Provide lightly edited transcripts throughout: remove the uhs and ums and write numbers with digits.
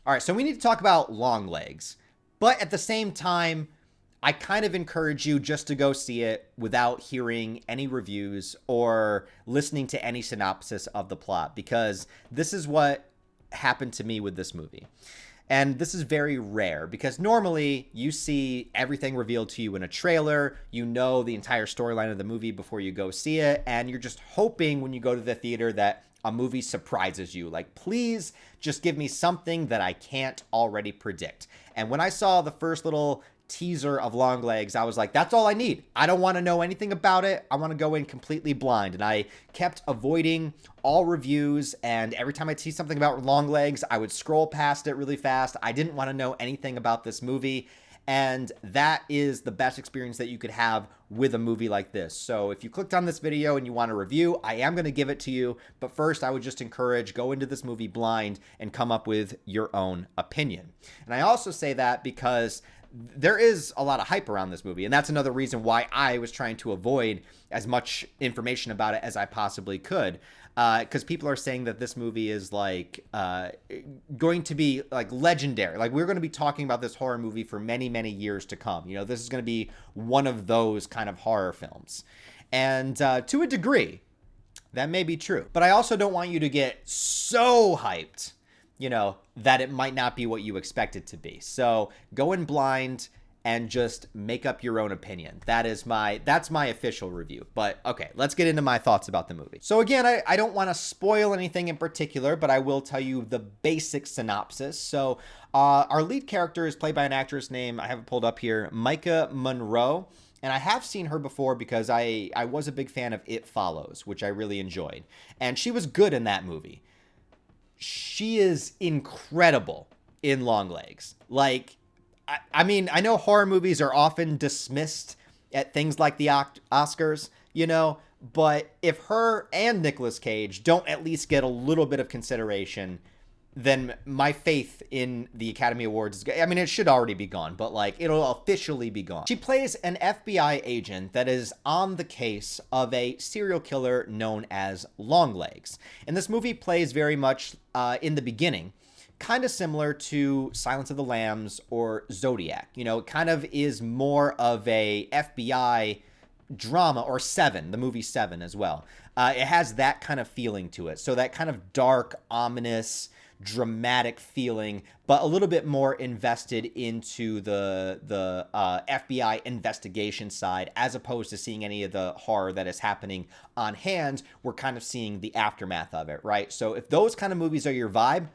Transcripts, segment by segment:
All right, so we need to talk about Longlegs. But at the same time, I kind of encourage you just to go see it without hearing any reviews or listening to any synopsis of the plot, because this is what happened to me with this movie. And this is very rare because normally you see everything revealed to you in a trailer. You know the entire storyline of the movie before you go see it. And you're just hoping when you go to the theater that a movie surprises you. Like, please just give me something that I can't already predict. And when I saw the first little teaser of Longlegs, I was like, that's all I need. I don't want to know anything about it. I want to go in completely blind. And I kept avoiding all reviews. And every time I'd see something about Longlegs, I would scroll past it really fast. I didn't want to know anything about this movie. And that is the best experience that you could have with a movie like this. So if you clicked on this video and you want a review, I am going to give it to you. But first, I would just encourage go into this movie blind and come up with your own opinion. And I also say that because there is a lot of hype around this movie. And that's another reason why I was trying to avoid as much information about it as I possibly could. Because people are saying that this movie is like going to be like legendary. Like, we're going to be talking about this horror movie for many, many years to come. You know, this is going to be one of those kind of horror films. And to a degree, that may be true. But I also don't want you to get so hyped, you know, that it might not be what you expect it to be. So go in blind and just make up your own opinion. That's my official review. But okay, let's get into my thoughts about the movie. So again, I don't want to spoil anything in particular, but I will tell you the basic synopsis. So our lead character is played by an actress named, I have it pulled up here, Micah Monroe. And I have seen her before because I was a big fan of It Follows, which I really enjoyed. And she was good in that movie. She is incredible in Longlegs. Like, I mean, I know horror movies are often dismissed at things like the Oscars, you know, but if her and Nicolas Cage don't at least get a little bit of consideration, then my faith in the Academy Awards is, I mean, it should already be gone, but like, it'll officially be gone. She plays an FBI agent that is on the case of a serial killer known as Longlegs. And this movie plays very much in the beginning, kind of similar to Silence of the Lambs or Zodiac. You know, it kind of is more of a FBI drama, or Seven, the movie Seven as well. It has that kind of feeling to it. So that kind of dark, ominous, dramatic feeling, but a little bit more invested into the FBI investigation side, as opposed to seeing any of the horror that is happening on hand. We're kind of seeing the aftermath of it, right? So if those kind of movies are your vibe,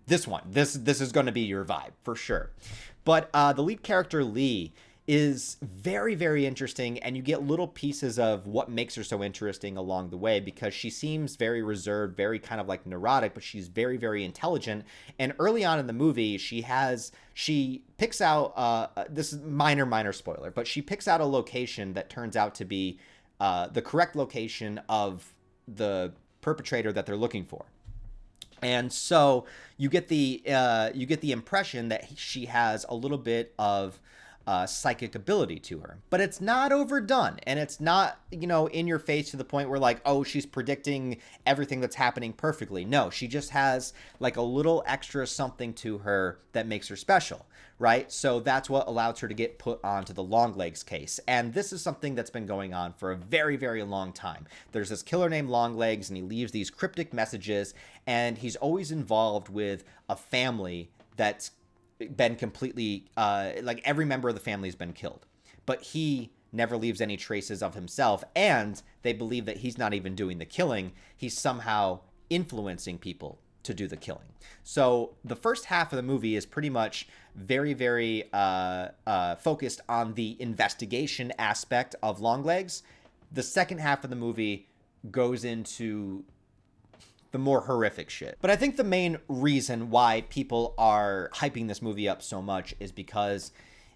this is going to be your vibe for sure. But the lead character Lee is very, very interesting, and you get little pieces of what makes her so interesting along the way, because she seems very reserved, very kind of like neurotic, but she's very, very intelligent. And early on in the movie, she picks out this is minor spoiler, but she picks out a location that turns out to be the correct location of the perpetrator that they're looking for. And so you get the impression that she has a little bit of psychic ability to her, but it's not overdone, and it's not, you know, in your face to the point where like, oh, she's predicting everything that's happening perfectly. No, she just has like a little extra something to her that makes her special, right? So that's what allows her to get put onto the Longlegs case. And this is something that's been going on for a very, very long time. There's this killer named Longlegs, and he leaves these cryptic messages, and he's always involved with a family that's been completely like every member of the family has been killed, but he never leaves any traces of himself, and they believe that he's not even doing the killing. He's somehow influencing people to do the killing. So the first half of the movie is pretty much very, very focused on the investigation aspect of Longlegs. The second half of the movie goes into the more horrific shit. But I think the main reason why people are hyping this movie up so much is because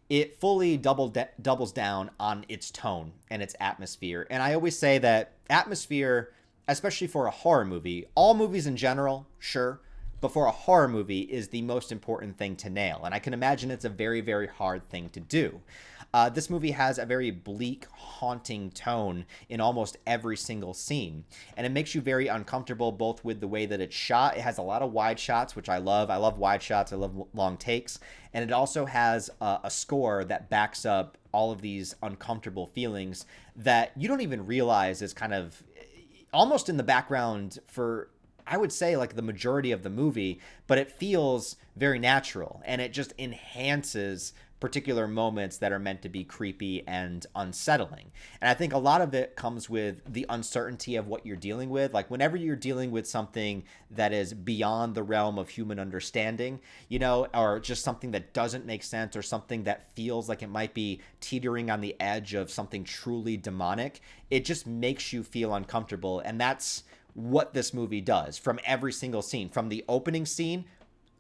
it fully doubles down on its tone and its atmosphere. And I always say that atmosphere, especially for a horror movie, all movies in general, sure, but for a horror movie is the most important thing to nail. And I can imagine it's a very, very hard thing to do. This movie has a very bleak, haunting tone in almost every single scene, and it makes you very uncomfortable both with the way that it's shot. It has a lot of wide shots, which I love. I love wide shots. I love long takes, and it also has a score that backs up all of these uncomfortable feelings that you don't even realize is kind of almost in the background for, I would say, like the majority of the movie, but it feels very natural and it just enhances particular moments that are meant to be creepy and unsettling. And I think a lot of it comes with the uncertainty of what you're dealing with. Like whenever you're dealing with something that is beyond the realm of human understanding, you know, or just something that doesn't make sense or something that feels like it might be teetering on the edge of something truly demonic, it just makes you feel uncomfortable. And that's what this movie does from every single scene. From the opening scene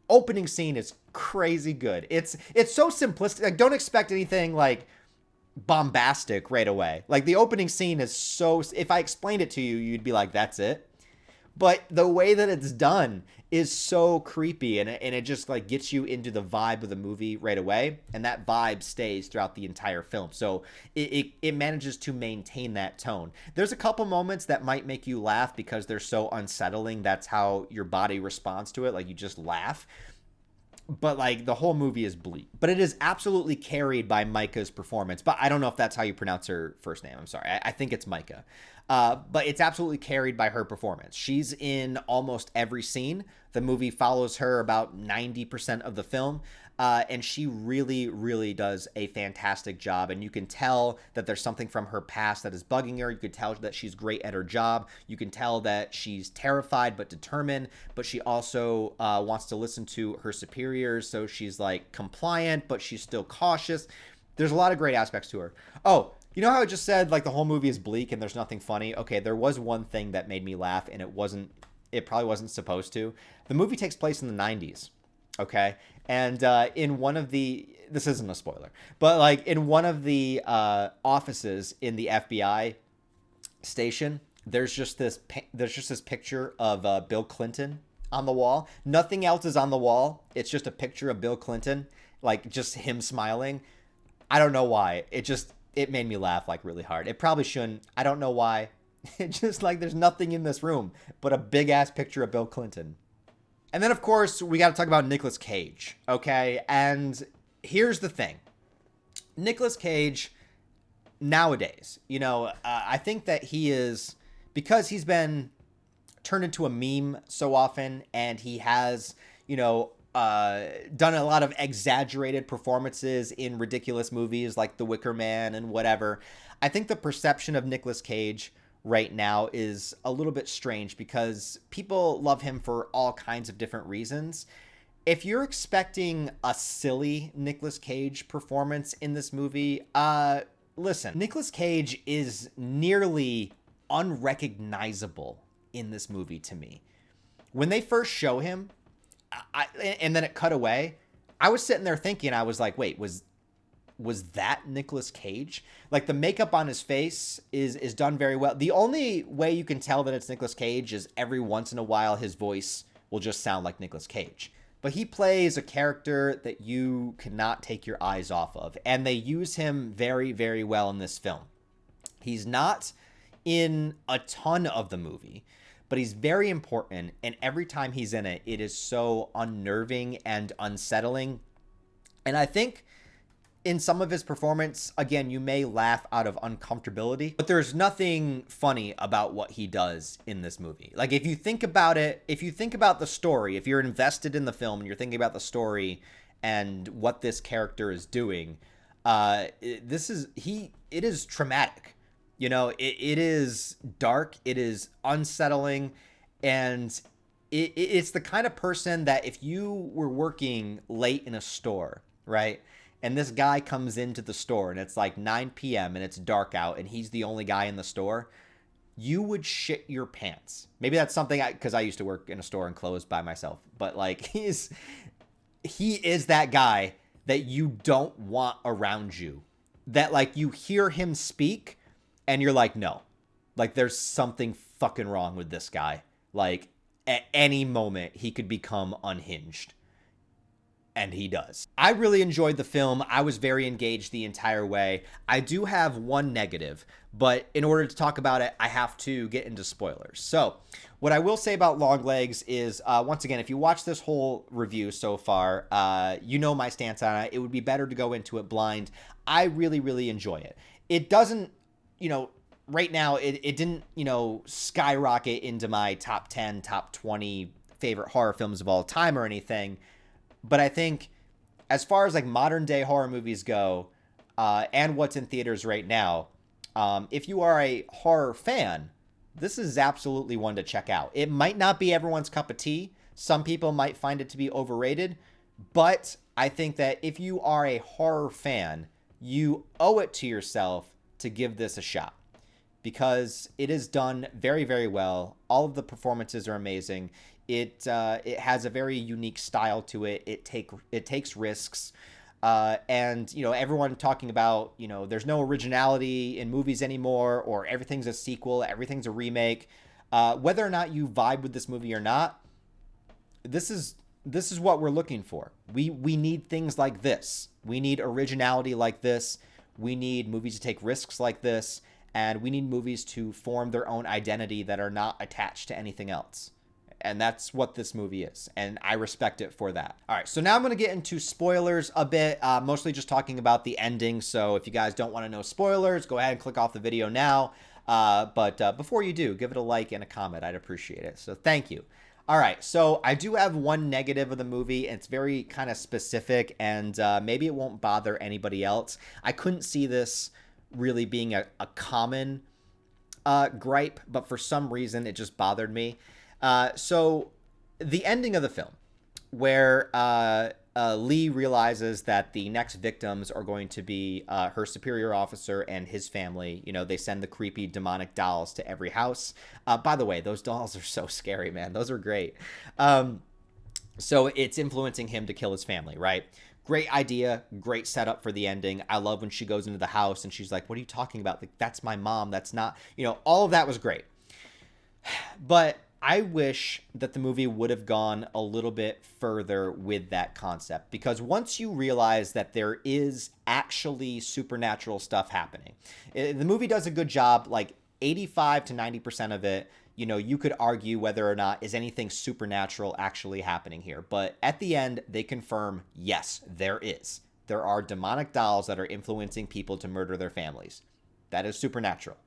is crazy good. It's so simplistic. Like, don't expect anything like bombastic right away. Like the opening scene is so, if I explained it to you, you'd be like, that's it. But the way that it's done is so creepy, and it just like gets you into the vibe of the movie right away, and that vibe stays throughout the entire film. So it manages to maintain that tone. There's a couple moments that might make you laugh because they're so unsettling. That's how your body responds to it. Like you just laugh. But like the whole movie is bleak. But it is absolutely carried by Micah's performance. But I don't know if that's how you pronounce her first name. I'm sorry. I think it's Micah. But it's absolutely carried by her performance. She's in almost every scene. The movie follows her about 90% of the film. And she really, really does a fantastic job. And you can tell that there's something from her past that is bugging her. You can tell that she's great at her job. You can tell that she's terrified but determined. But she also wants to listen to her superiors. So she's like compliant, but she's still cautious. There's a lot of great aspects to her. Oh, you know how I just said like the whole movie is bleak and there's nothing funny? Okay, there was one thing that made me laugh, and it probably wasn't supposed to. The movie takes place in the 90s. Okay. And in one of this isn't a spoiler, but like in one of the offices in the FBI station, there's just this picture of Bill Clinton on the wall. Nothing else is on the wall. It's just a picture of Bill Clinton, like just him smiling. I don't know why. It made me laugh like really hard. It probably shouldn't. I don't know why. It's just like there's nothing in this room but a big ass picture of Bill Clinton. And then, of course, we got to talk about Nicolas Cage, okay? And here's the thing. Nicolas Cage, nowadays, you know, I think that he is, because he's been turned into a meme so often, and he has, you know, done a lot of exaggerated performances in ridiculous movies like The Wicker Man and whatever. I think the perception of Nicolas Cage right now is a little bit strange because people love him for all kinds of different reasons. If you're expecting a silly Nicolas Cage performance in this movie, listen, Nicolas Cage is nearly unrecognizable in this movie to me. When they first show him, and then it cut away, I was sitting there thinking, I was like, wait, was that Nicolas Cage? Like the makeup on his face is done very well. The only way you can tell that it's Nicolas Cage is every once in a while his voice will just sound like Nicolas Cage. But he plays a character that you cannot take your eyes off of. And they use him very, very well in this film. He's not in a ton of the movie, but he's very important. And every time he's in it, it is so unnerving and unsettling. And I think in some of his performance, again, you may laugh out of uncomfortability, but there's nothing funny about what he does in this movie. Like if you think about it, if you think about the story, if you're invested in the film and you're thinking about the story and what this character is doing, it is traumatic. You know, it is dark, it is unsettling, and it's the kind of person that if you were working late in a store, right? And this guy comes into the store and it's like 9 p.m. and it's dark out and he's the only guy in the store, you would shit your pants. Maybe that's something because I used to work in a store and close by myself. But like he is that guy that you don't want around you. That like you hear him speak and you're like, no, like there's something fucking wrong with this guy. Like at any moment he could become unhinged. And he does. I really enjoyed the film. I was very engaged the entire way. I do have one negative, but in order to talk about it, I have to get into spoilers. So, what I will say about Longlegs is, once again, if you watch this whole review so far, you know my stance on it. It would be better to go into it blind. I really, really enjoy it. It doesn't, right now, it didn't, skyrocket into my top 10, top 20 favorite horror films of all time or anything. But I think as far as like modern day horror movies go, and what's in theaters right now, if you are a horror fan, this is absolutely one to check out. It might not be everyone's cup of tea. Some people might find it to be overrated, but I think that if you are a horror fan, you owe it to yourself to give this a shot, because it is done very, very well. All of the performances are amazing. It has a very unique style to it. It takes risks, and everyone talking about there's no originality in movies anymore, or everything's a sequel, everything's a remake. Whether or not you vibe with this movie or not, this is what we're looking for. We need things like this. We need originality like this. We need movies to take risks like this, and we need movies to form their own identity that are not attached to anything else. And that's what this movie is, and I respect it for that. All right, so now I'm going to get into spoilers a bit, mostly just talking about the ending. So if you guys don't want to know spoilers, go ahead and click off the video now. But before you do, give it a like and a comment. I'd appreciate it. So thank you. All right, so I do have one negative of the movie, and it's very kind of specific, and maybe it won't bother anybody else. I couldn't see this really being a common gripe, but for some reason it just bothered me. So the ending of the film, where Lee realizes that the next victims are going to be her superior officer and his family. They send the creepy demonic dolls to every house. By the way, those dolls are so scary, man. Those are great. So it's influencing him to kill his family, right? Great idea, great setup for the ending. I love when she goes into the house and she's like, what are you talking about? Like, that's my mom. That's not, all of that was great. But I wish that the movie would have gone a little bit further with that concept, because once you realize that there is actually supernatural stuff happening, the movie does a good job. Like 85 to 90% of it, you could argue whether or not is anything supernatural actually happening here. But at the end, they confirm, yes, there is. There are demonic dolls that are influencing people to murder their families. That is supernatural.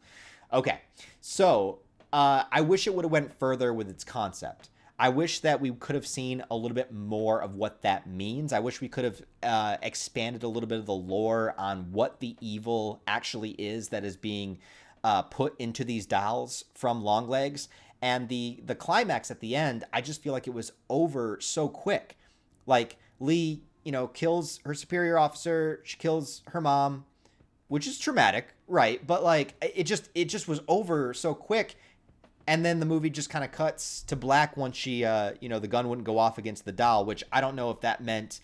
Okay, so I wish it would have went further with its concept. I wish that we could have seen a little bit more of what that means. I wish we could have expanded a little bit of the lore on what the evil actually is that is being put into these dolls from Longlegs. And the climax at the end, I just feel like it was over so quick. Like Lee, kills her superior officer. She kills her mom, which is traumatic, right? But like it just was over so quick. And then the movie just kind of cuts to black once she, the gun wouldn't go off against the doll, which I don't know if that meant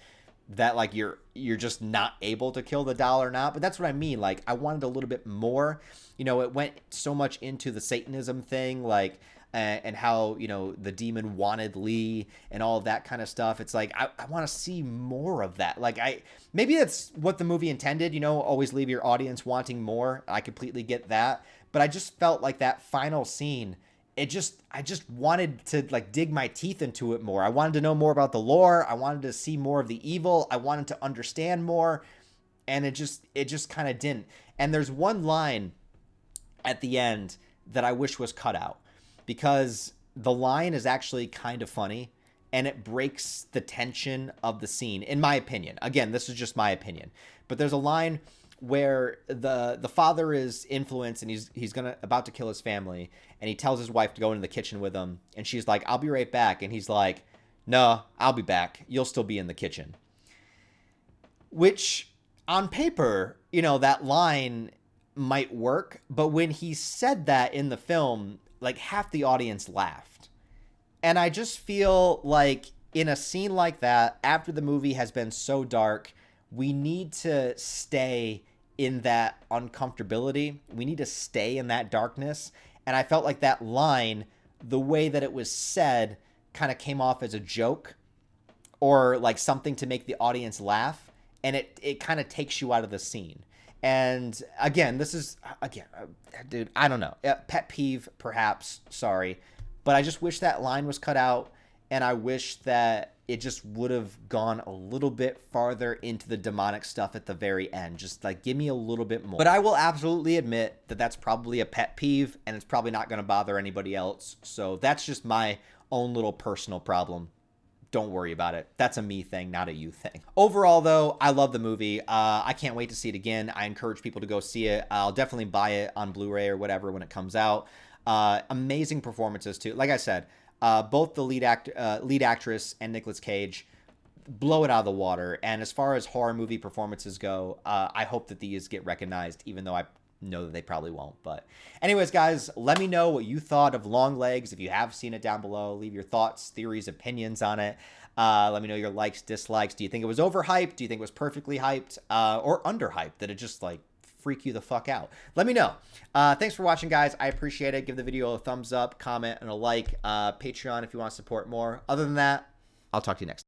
that like you're just not able to kill the doll or not. But that's what I mean. Like I wanted a little bit more. It went so much into the Satanism thing, like, and how, the demon wanted Lee and all of that kind of stuff. It's like, I want to see more of that. Like maybe that's what the movie intended, always leave your audience wanting more. I completely get that. But I just felt like that final scene, I just wanted to like dig my teeth into it more. I wanted to know more about the lore. I wanted to see more of the evil. I wanted to understand more. And it just kind of didn't. And there's one line at the end that I wish was cut out, because the line is actually kind of funny and it breaks the tension of the scene, in my opinion. Again, this is just my opinion. But there's a line where the father is influenced and he's about to kill his family, and he tells his wife to go into the kitchen with him, and she's like, I'll be right back, and he's like, no, I'll be back, you'll still be in the kitchen. Which on paper, that line might work, but when he said that in the film, like half the audience laughed. And I just feel like in a scene like that, after the movie has been so dark, we need to stay in that uncomfortability. We need to stay in that darkness. And I felt like that line, the way that it was said, kind of came off as a joke, or like something to make the audience laugh, and it kind of takes you out of the scene. And again, this is dude, I don't know, pet peeve perhaps, sorry, but I just wish that line was cut out, and I wish that it just would have gone a little bit farther into the demonic stuff at the very end. Just like give me a little bit more. But I will absolutely admit that that's probably a pet peeve, and it's probably not going to bother anybody else. So that's just my own little personal problem. Don't worry about it. That's a me thing, not a you thing. Overall, though, I love the movie. I can't wait to see it again. I encourage people to go see it. I'll definitely buy it on Blu-ray or whatever when it comes out. Amazing performances, too. Like I said, both the lead actress and Nicolas Cage blow it out of the water. And as far as horror movie performances go, I hope that these get recognized, even though I know that they probably won't. But anyways, guys, let me know what you thought of Longlegs. If you have seen it, down below, leave your thoughts, theories, opinions on it. Let me know your likes, dislikes. Do you think it was overhyped? Do you think it was perfectly hyped, or underhyped? Did it just like freak you the fuck out? Let me know. Thanks for watching, guys. I appreciate it. Give the video a thumbs up, comment, and a like. Patreon if you want to support more. Other than that, I'll talk to you next time.